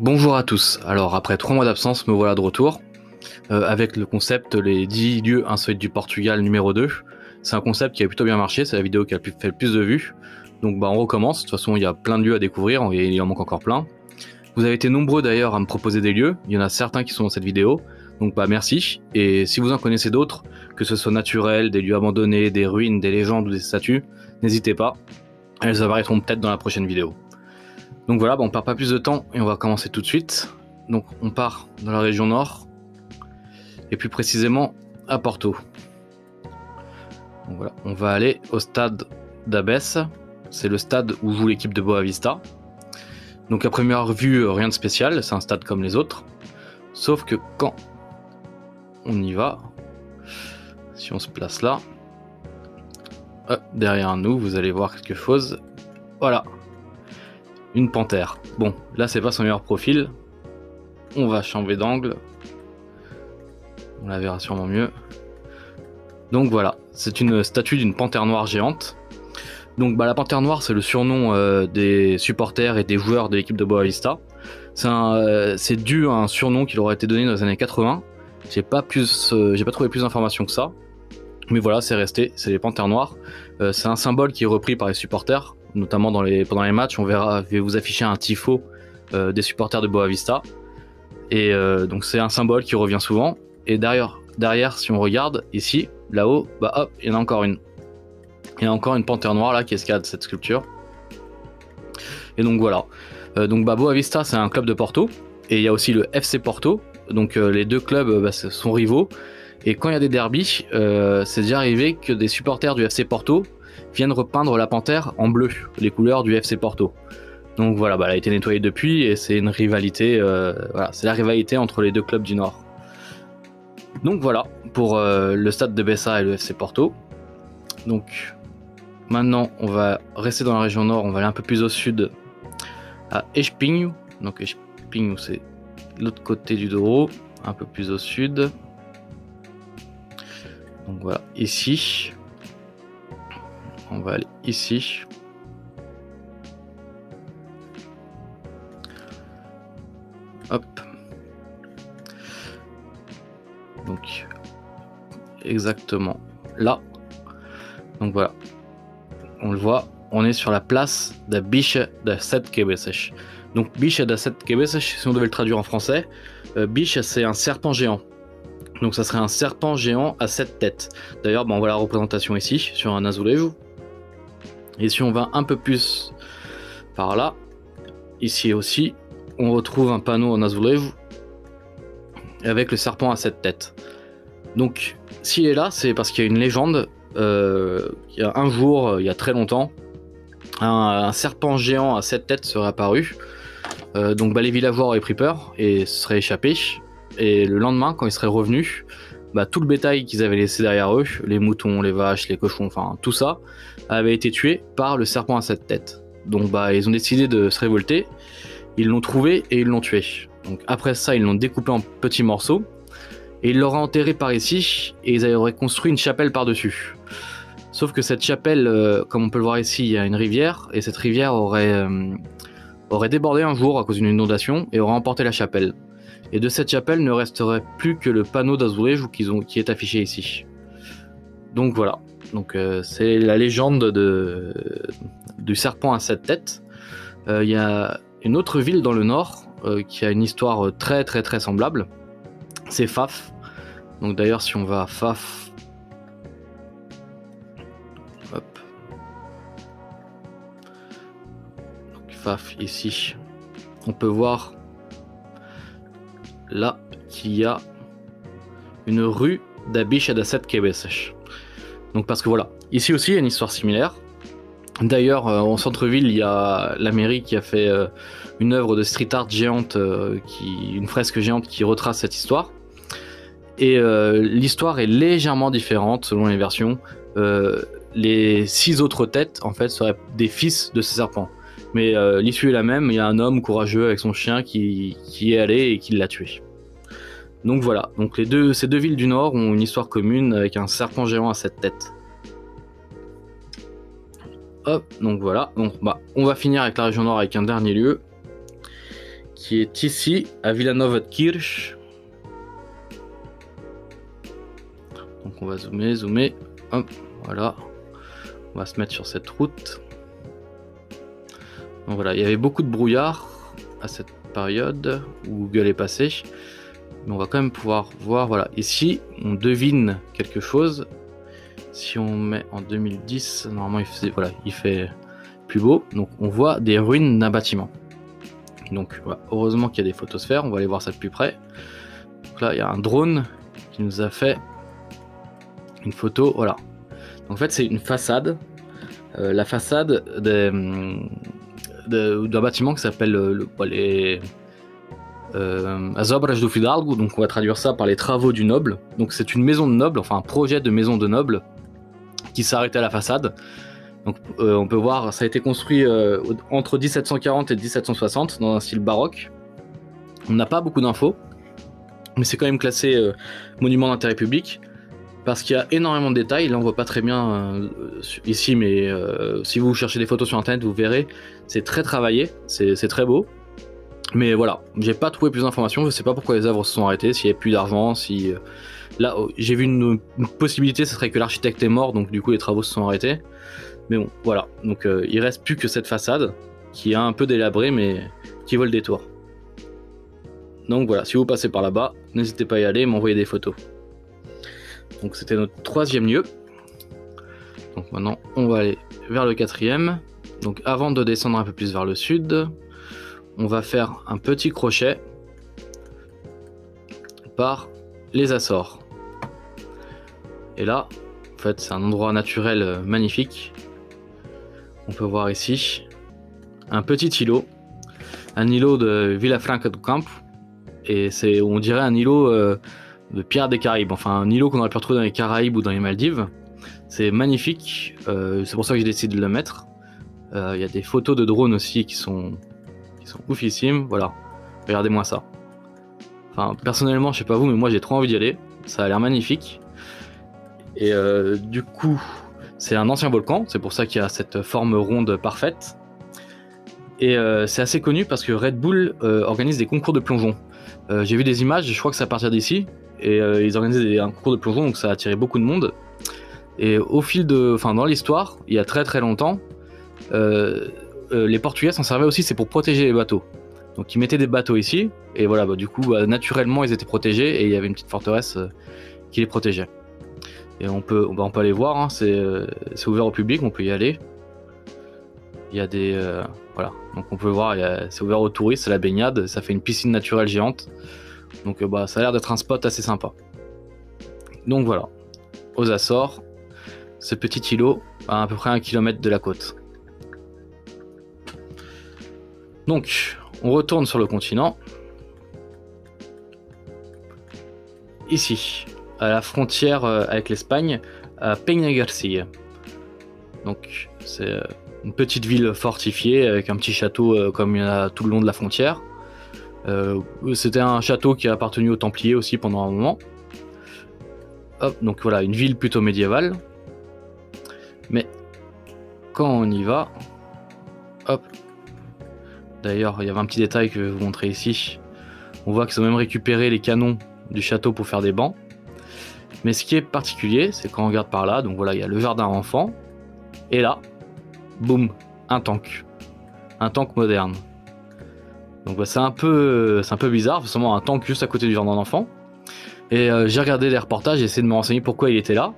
Bonjour à tous, alors après 3 mois d'absence me voilà de retour avec le concept les 10 lieux insolites du Portugal numéro 2. C'est un concept qui a plutôt bien marché, c'est la vidéo qui a fait le plus de vues. Donc on recommence, de toute façon il y a plein de lieux à découvrir et il en manque encore plein. Vous avez été nombreux d'ailleurs à me proposer des lieux, il y en a certains qui sont dans cette vidéo, donc merci. Et si vous en connaissez d'autres, que ce soit naturel, des lieux abandonnés, des ruines, des légendes ou des statues, n'hésitez pas, elles apparaîtront peut-être dans la prochaine vidéo. Donc voilà, on perd pas plus de temps et on va commencer tout de suite. Donc on part dans la région nord, et plus précisément à Porto. Donc voilà, on va aller au stade d'Abesse, c'est le stade où joue l'équipe de Boavista. Donc à première vue, rien de spécial, c'est un stade comme les autres. Sauf que quand on y va, si on se place là, derrière nous, vous allez voir quelque chose. Voilà, une panthère. Bon, là c'est pas son meilleur profil. On va changer d'angle. On la verra sûrement mieux. Donc voilà, c'est une statue d'une panthère noire géante. Donc la panthère noire, c'est le surnom des supporters et des joueurs de l'équipe de Boavista. C'est dû à un surnom qui leur a été donné dans les années 80. J'ai pas trouvé plus d'informations que ça. Mais voilà, c'est resté, c'est les panthères noires. C'est un symbole qui est repris par les supporters, notamment pendant les matchs. Je vais vous afficher un tifo des supporters de Boavista. Et donc c'est un symbole qui revient souvent. Et derrière, si on regarde ici, là-haut, hop, il y en a encore une. Il y a encore une panthère noire là qui escalade cette sculpture. Et donc voilà. Boavista, c'est un club de Porto. Et il y a aussi le FC Porto. Donc les deux clubs sont rivaux. Et quand il y a des derbies, c'est déjà arrivé que des supporters du FC Porto viennent repeindre la panthère en bleu, les couleurs du FC Porto. Donc voilà, elle a été nettoyée depuis et c'est une rivalité. C'est la rivalité entre les deux clubs du Nord. Donc voilà pour le stade de Bessa et le FC Porto. Donc maintenant on va rester dans la région nord, on va aller un peu plus au sud à Espinho. Donc Espinho c'est l'autre côté du Douro, un peu plus au sud. Donc voilà, ici. On va aller ici. Hop. Donc exactement là. Donc voilà. On le voit, on est sur la place da Bicha da Sete Cabeças. Donc Bicha da Sete Cabeças, si on devait le traduire en français, Bicha c'est un serpent géant. Donc ça serait un serpent géant à 7 têtes. D'ailleurs, on voit la représentation ici, sur un azulejo. Et si on va un peu plus par là, ici aussi, on retrouve un panneau en azulejo avec le serpent à 7 têtes. Donc, s'il est là, c'est parce qu'il y a une légende. Il y a un jour, il y a très longtemps, un serpent géant à 7 têtes serait apparu. Les villageois auraient pris peur et se seraient échappés. Et le lendemain, quand ils seraient revenus, tout le bétail qu'ils avaient laissé derrière eux, les moutons, les vaches, les cochons, enfin tout ça, avait été tué par le serpent à 7 têtes. Donc ils ont décidé de se révolter, ils l'ont trouvé et ils l'ont tué. Donc après ça, ils l'ont découpé en petits morceaux, et ils l'auraient enterré par ici, et ils auraient construit une chapelle par-dessus. Sauf que cette chapelle, comme on peut le voir ici, il y a une rivière, et cette rivière aurait débordé un jour à cause d'une inondation, et aurait emporté la chapelle. Et de cette chapelle ne resterait plus que le panneau d'azulejo qui est affiché ici. Donc voilà. Donc c'est la légende du serpent à 7 têtes. Il y a une autre ville dans le nord qui a une histoire très très très semblable. C'est Faf. Donc d'ailleurs si on va à Faf, hop. Donc, Faf ici, on peut voir là qu'il y a une rue da Bicha da Sete Cabeças. Donc parce que voilà, ici aussi il y a une histoire similaire. D'ailleurs en centre-ville il y a la mairie qui a fait une œuvre de street art géante, une fresque géante qui retrace cette histoire. Et l'histoire est légèrement différente selon les versions. Les 6 autres têtes en fait seraient des fils de ce serpent. Mais l'issue est la même, il y a un homme courageux avec son chien qui est allé et qui l'a tué. Donc voilà, donc ces deux villes du nord ont une histoire commune avec un serpent géant à 7 têtes. Hop, donc voilà, donc on va finir avec la région nord avec un dernier lieu qui est ici, à Villanova-de-Kirch. Donc on va zoomer, hop, voilà. On va se mettre sur cette route. Donc voilà, il y avait beaucoup de brouillard à cette période où Google est passé. Mais on va quand même pouvoir voir, voilà, ici, on devine quelque chose. Si on met en 2010, normalement il fait plus beau. Donc on voit des ruines d'un bâtiment. Donc voilà, heureusement qu'il y a des photosphères, on va aller voir ça de plus près. Donc là, il y a un drone qui nous a fait une photo, voilà. Donc, en fait, c'est une façade, la façade d'un bâtiment qui s'appelle les As Obras do Fidalgo, donc on va traduire ça par les travaux du noble. Donc c'est une maison de noble, enfin un projet de maison de noble qui s'est arrêté à la façade. Donc on peut voir, ça a été construit entre 1740 et 1760 dans un style baroque. On n'a pas beaucoup d'infos, mais c'est quand même classé monument d'intérêt public parce qu'il y a énormément de détails. Là on voit pas très bien ici, mais si vous cherchez des photos sur internet, vous verrez, c'est très travaillé, c'est très beau. Mais voilà, j'ai pas trouvé plus d'informations, je sais pas pourquoi les œuvres se sont arrêtées, s'il y a plus d'argent, si... Là, j'ai vu une possibilité, ce serait que l'architecte est mort, donc du coup les travaux se sont arrêtés. Mais bon, voilà, donc il reste plus que cette façade, qui est un peu délabrée, mais qui vaut le détour. Donc voilà, si vous passez par là-bas, n'hésitez pas à y aller, m'envoyer des photos. Donc c'était notre troisième lieu. Donc maintenant, on va aller vers le quatrième. Donc avant de descendre un peu plus vers le sud, on va faire un petit crochet par les Açores. Et là, en fait, c'est un endroit naturel magnifique. On peut voir ici un petit îlot, un îlot de Vilafranca do Campo, et c'est, on dirait un îlot de Pierre des Caraïbes, enfin un îlot qu'on aurait pu retrouver dans les Caraïbes ou dans les Maldives. C'est magnifique, c'est pour ça que j'ai décidé de le mettre. Il y a des photos de drones aussi qui sont oufissimes, voilà, regardez-moi ça. Enfin, personnellement, je sais pas vous, mais moi j'ai trop envie d'y aller, ça a l'air magnifique. Et du coup, c'est un ancien volcan, c'est pour ça qu'il y a cette forme ronde parfaite. Et c'est assez connu parce que Red Bull organise des concours de plongeon. J'ai vu des images, je crois que c'est à partir d'ici, et ils organisent un concours de plongeon, donc ça a attiré beaucoup de monde. Et au fil de, enfin dans l'histoire, il y a très très longtemps, les Portugais s'en servaient aussi, c'est pour protéger les bateaux. Donc ils mettaient des bateaux ici, et voilà, du coup naturellement ils étaient protégés, et il y avait une petite forteresse qui les protégeait. Et on peut aller voir, hein, c'est ouvert au public, on peut y aller. Il y a des... voilà, donc on peut voir, c'est ouvert aux touristes, c'est la baignade, ça fait une piscine naturelle géante. Donc ça a l'air d'être un spot assez sympa. Donc voilà, aux Açores, ce petit îlot à peu près 1 km de la côte. Donc, on retourne sur le continent. Ici, à la frontière avec l'Espagne, à Peña Garcia. Donc, c'est une petite ville fortifiée avec un petit château comme il y en a tout le long de la frontière. C'était un château qui a appartenu aux Templiers aussi pendant un moment. Hop, donc voilà, une ville plutôt médiévale. Mais quand on y va, hop. D'ailleurs, il y avait un petit détail que je vais vous montrer ici. On voit qu'ils ont même récupéré les canons du château pour faire des bancs. Mais ce qui est particulier, c'est quand on regarde par là, donc voilà, il y a le jardin enfant. Et là, boum, un tank. Un tank moderne. Donc c'est un peu bizarre, forcément un tank juste à côté du jardin d'enfant. Et j'ai regardé les reportages, j'ai essayé de me renseigner pourquoi il était là.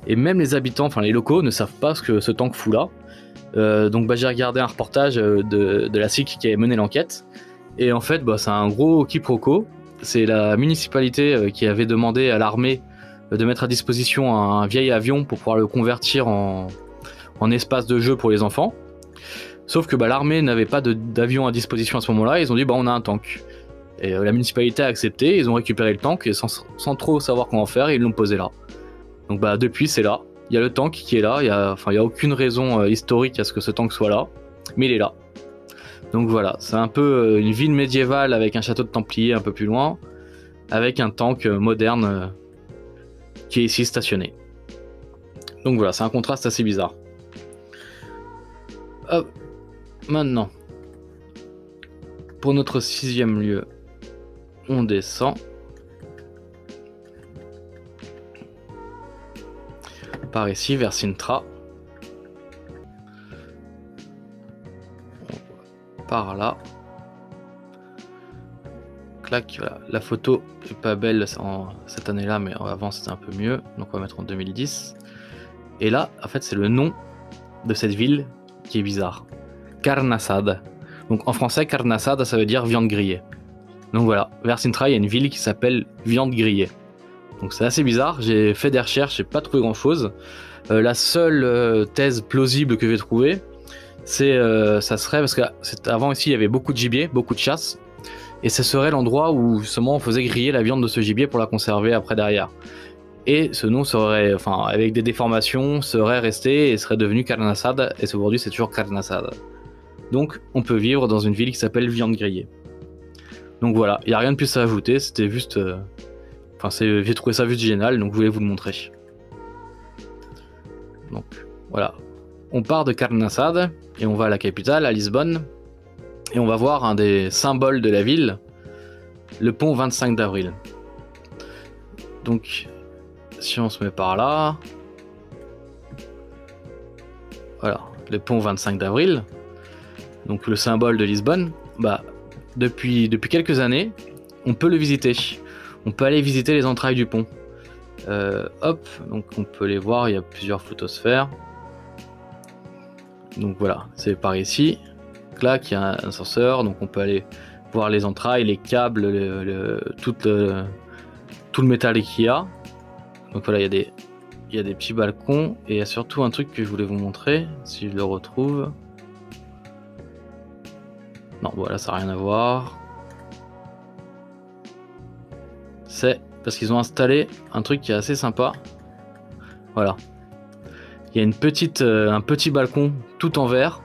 Et même les habitants, enfin les locaux, ne savent pas ce que ce tank fout là. Donc j'ai regardé un reportage de la SIC qui avait mené l'enquête. Et en fait, c'est un gros quiproquo. C'est la municipalité qui avait demandé à l'armée de mettre à disposition un vieil avion pour pouvoir le convertir en espace de jeu pour les enfants. Sauf que l'armée n'avait pas d'avion à disposition à ce moment-là, ils ont dit on a un tank. Et la municipalité a accepté, ils ont récupéré le tank et sans trop savoir comment faire, ils l'ont posé là. Donc depuis c'est là, il y a le tank qui est là, il y a aucune raison historique à ce que ce tank soit là, mais il est là. Donc voilà, c'est un peu une ville médiévale avec un château de Templiers un peu plus loin, avec un tank moderne qui est ici stationné. Donc voilà, c'est un contraste assez bizarre. Hop, maintenant, pour notre 6e lieu, on descend. Par ici, vers Sintra. Par là. Clac, voilà. La photo est pas belle cette année-là, mais avant c'était un peu mieux. Donc on va mettre en 2010. Et là, en fait, c'est le nom de cette ville qui est bizarre. Carne asada. Donc en français, carne asada, ça veut dire viande grillée. Donc voilà, vers Sintra, il y a une ville qui s'appelle Viande Grillée. Donc c'est assez bizarre, j'ai fait des recherches, j'ai pas trouvé grand chose. La seule thèse plausible que j'ai trouvée, c'est ça serait parce qu'avant ici il y avait beaucoup de gibier, beaucoup de chasse, et ce serait l'endroit où justement on faisait griller la viande de ce gibier pour la conserver après derrière. Et ce nom serait, enfin avec des déformations, serait resté et serait devenu carne asada, et aujourd'hui c'est toujours carne asada. Donc on peut vivre dans une ville qui s'appelle Viande Grillée. Donc voilà, il n'y a rien de plus à ajouter, c'était juste... j'ai trouvé ça juste génial, donc je voulais vous le montrer. Donc voilà, on part de Carne asada et on va à la capitale, à Lisbonne, et on va voir un des symboles de la ville, le pont 25 d'avril. Donc si on se met par là, voilà, le pont 25 d'avril, donc le symbole de Lisbonne, bah depuis quelques années, on peut le visiter. On peut aller visiter les entrailles du pont. Hop, donc on peut les voir, il y a plusieurs photosphères. Donc voilà, c'est par ici. Clac, il y a un ascenseur, donc on peut aller voir les entrailles, les câbles, tout le métal qu'il y a. Donc voilà, il y a des petits balcons, et il y a surtout un truc que je voulais vous montrer, si je le retrouve. Non, voilà, ça n'a rien à voir. C'est parce qu'ils ont installé un truc qui est assez sympa. Voilà. Il y a un petit balcon tout en verre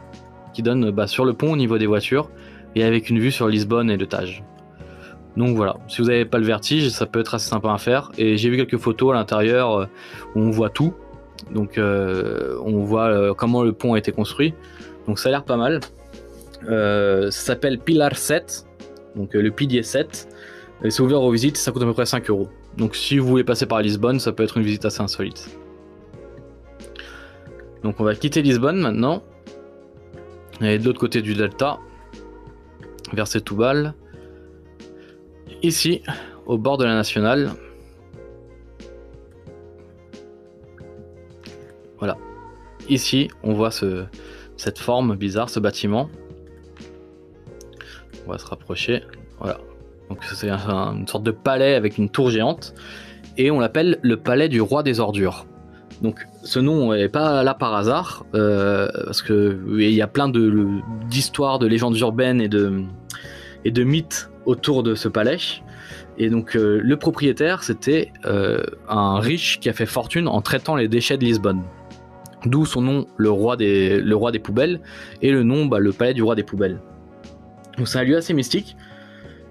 qui donne sur le pont au niveau des voitures et avec une vue sur Lisbonne et le Tage. Donc voilà, si vous n'avez pas le vertige, ça peut être assez sympa à faire. Et j'ai vu quelques photos à l'intérieur où on voit tout. Donc on voit comment le pont a été construit. Donc ça a l'air pas mal. Ça s'appelle Pilar 7, donc le pilier 7. Et c'est ouvert aux visites, ça coûte à peu près 5 €. Donc si vous voulez passer par Lisbonne, ça peut être une visite assez insolite. Donc on va quitter Lisbonne maintenant. Et de l'autre côté du delta, vers Setúbal. Ici, au bord de la nationale. Voilà. Ici, on voit cette forme bizarre, ce bâtiment. On va se rapprocher. Voilà. Donc c'est une sorte de palais avec une tour géante. Et on l'appelle le palais du roi des ordures. Donc ce nom n'est pas là par hasard. Parce qu'il y a plein d'histoires, de légendes urbaines et de mythes autour de ce palais. Et donc le propriétaire, c'était un riche qui a fait fortune en traitant les déchets de Lisbonne. D'où son nom, le roi des poubelles, et le nom, le palais du roi des poubelles. Donc c'est un lieu assez mystique,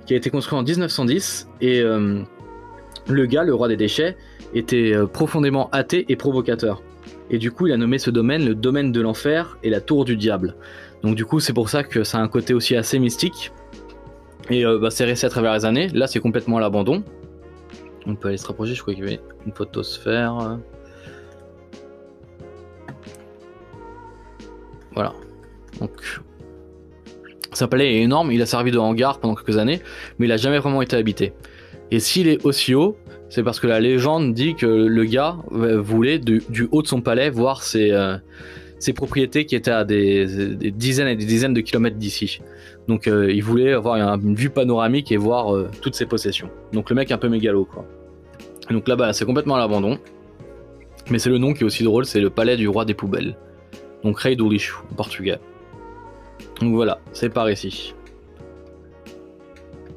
qui a été construit en 1910, et le gars, le roi des déchets, était profondément athée et provocateur. Et du coup, il a nommé ce domaine le domaine de l'enfer et la tour du diable. Donc du coup, c'est pour ça que ça a un côté aussi assez mystique. Et c'est resté à travers les années. Là, c'est complètement à l'abandon. On peut aller se rapprocher, je crois qu'il y avait une photosphère. Voilà. Donc, ce palais est énorme, il a servi de hangar pendant quelques années, mais il n'a jamais vraiment été habité. Et s'il est aussi haut, c'est parce que la légende dit que le gars voulait du haut de son palais voir ses propriétés qui étaient à des dizaines et des dizaines de kilomètres d'ici. Donc il voulait avoir une vue panoramique et voir toutes ses possessions. Donc le mec un peu mégalo, quoi. Et donc là-bas, c'est complètement à l'abandon. Mais c'est le nom qui est aussi drôle, c'est le palais du roi des poubelles. Donc Rei do Lixo en portugais. Donc voilà, c'est par ici.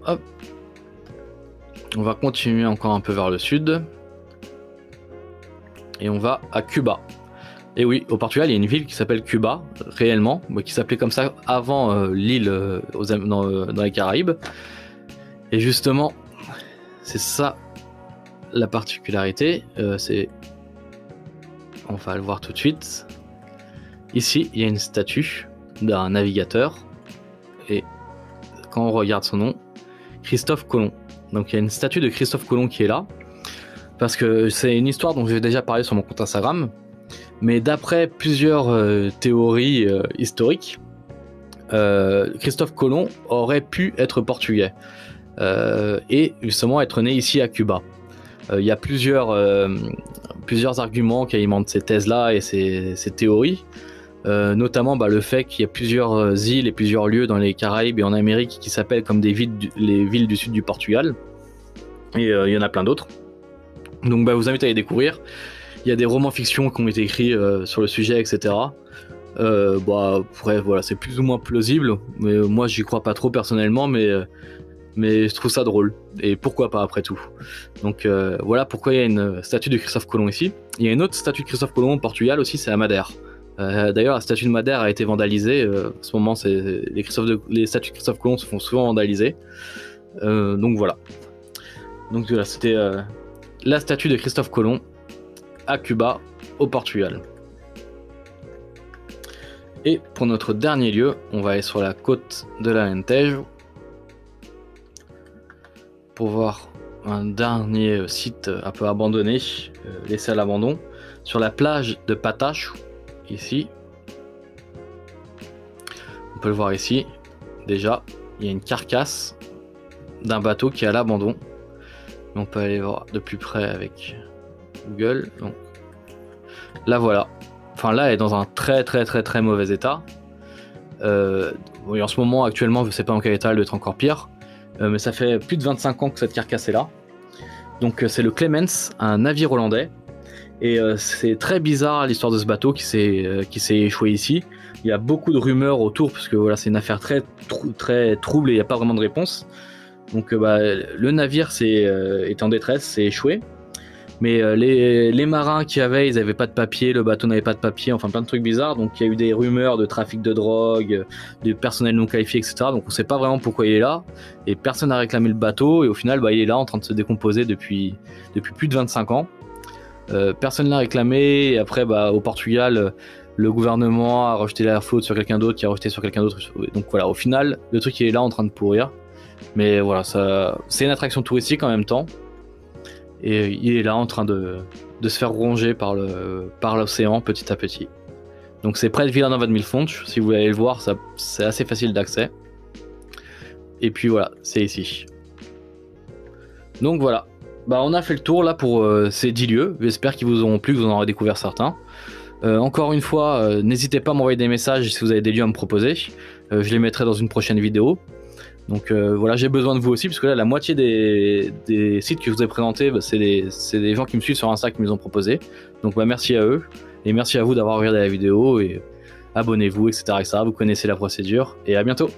Hop. On va continuer encore un peu vers le sud. Et on va à Cuba. Et oui, au Portugal, il y a une ville qui s'appelle Cuba, réellement, qui s'appelait comme ça avant l'île dans les Caraïbes. Et justement, c'est ça la particularité. On va le voir tout de suite. Ici, il y a une statue d'un navigateur. Et quand on regarde son nom, Christophe Colomb. Donc il y a une statue de Christophe Colomb qui est là, parce que c'est une histoire dont j'ai déjà parlé sur mon compte Instagram, mais d'après plusieurs théories historiques, Christophe Colomb aurait pu être portugais et justement être né ici à Cuba. Il y a plusieurs arguments qui alimentent ces thèses-là et ces théories, notamment le fait qu'il y a plusieurs îles et plusieurs lieux dans les Caraïbes et en Amérique qui s'appellent comme les villes du sud du Portugal, et il y en a plein d'autres. Donc vous invite à les découvrir. Il y a des romans fiction qui ont été écrits sur le sujet, etc. Après, voilà, c'est plus ou moins plausible, mais moi j'y crois pas trop personnellement, mais je trouve ça drôle, et pourquoi pas après tout. Donc voilà pourquoi il y a une statue de Christophe Colomb ici. Il y a une autre statue de Christophe Colomb au Portugal aussi, c'est à Madère. D'ailleurs la statue de Madère a été vandalisée, en ce moment les statues de Christophe Colomb se font souvent vandaliser. Donc voilà. Donc voilà, c'était la statue de Christophe Colomb à Cuba, au Portugal. Et pour notre dernier lieu, on va aller sur la côte de l'Alentejo pour voir un dernier site un peu abandonné, laissé à l'abandon, sur la plage de Patacho, ici. On peut le voir ici. Déjà, il y a une carcasse d'un bateau qui est à l'abandon. On peut aller voir de plus près avec Google. Donc, là voilà. Enfin là, elle est dans un très mauvais état. En ce moment, actuellement, je sais pas en quel état, elle doit être encore pire. Mais ça fait plus de 25 ans que cette carcasse est là. Donc c'est le Clemens, un navire hollandais. Et c'est très bizarre l'histoire de ce bateau qui s'est échoué ici. Il y a beaucoup de rumeurs autour, parce que voilà, c'est une affaire très trouble et il n'y a pas vraiment de réponse. Donc le navire est en détresse, s'est échoué. Mais les marins qui avaient, ils n'avaient pas de papier, le bateau n'avait pas de papier, enfin plein de trucs bizarres. Donc il y a eu des rumeurs de trafic de drogue, de personnel non qualifié, etc. Donc on ne sait pas vraiment pourquoi il est là. Et personne n'a réclamé le bateau. Et au final, il est là en train de se décomposer depuis plus de 25 ans. Personne ne l'a réclamé. Et après, au Portugal, le gouvernement a rejeté la faute sur quelqu'un d'autre, qui a rejeté sur quelqu'un d'autre. Donc voilà, au final, le truc il est là en train de pourrir. Mais voilà, c'est une attraction touristique en même temps. Et il est là en train de se faire ronger par l'océan petit à petit. Donc c'est près de Vilanova de Mil Fontes, si vous voulez aller le voir, c'est assez facile d'accès. Et puis voilà, c'est ici. Donc voilà, on a fait le tour là pour ces 10 lieux, j'espère qu'ils vous auront plu, que vous en aurez découvert certains. Encore une fois, n'hésitez pas à m'envoyer des messages si vous avez des lieux à me proposer, je les mettrai dans une prochaine vidéo. Donc voilà, j'ai besoin de vous aussi, parce que là, la moitié des sites que je vous ai présentés, c'est des gens qui me suivent sur Insta qui me les ont proposés. Donc merci à eux, et merci à vous d'avoir regardé la vidéo, et abonnez-vous, etc. Vous connaissez la procédure, et à bientôt.